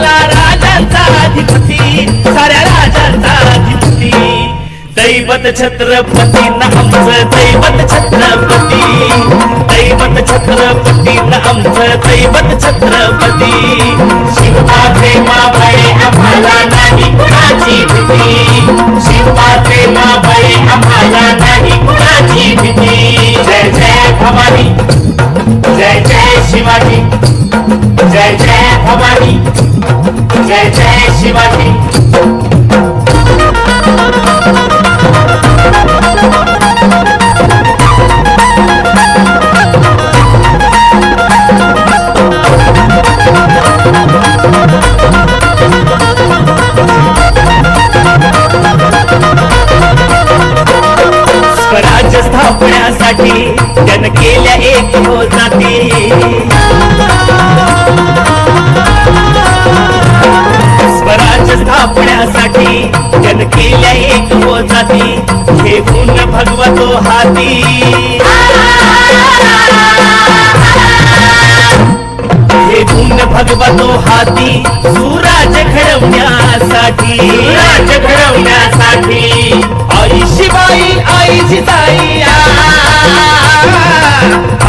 आम्हाला राजांचा अधिपती, साऱ्या राजांचा अधिपती. दैवत छत्रपती न आमचं दैवत छत्रपती, दैवत छत्रपती न आमचं दैवत छत्रपती. शिवबाचे मावळे आम्हाला नाही कुणाची भीती, शिवबाचे मावळे आम्हाला नाही कुणाची भीती. जय जय भवानी, जय जय शिवाजी, जय जय भवानी, जय जय शिवाजी. स्वराज्य स्थापण्यासाठी जन केल्या एक हो जाती, स्वराज्य स्थापण्यासाठी जन केल्या एक हो जाती. हे गुण भगवतो हाती, हे गुण भगवतो हाती. सुराज्य घडवण्यासाठी, राज्य घडवण्यासाठी. आई शिवाई आई जिजाई,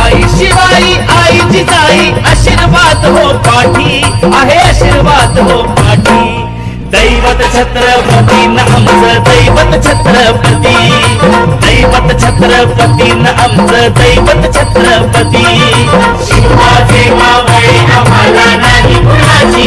आई शिवाई आई जिजाई. आशीर्वाद हो पाठी, आहे आशीर्वाद हो पाठी. दैवत छत्रपती न आमचं दैवत छत्रपती, दैवत छत्रपती न आमचं दैवत छत्रपती. शिवाचे मावळे आम्हाला नाही कुणाची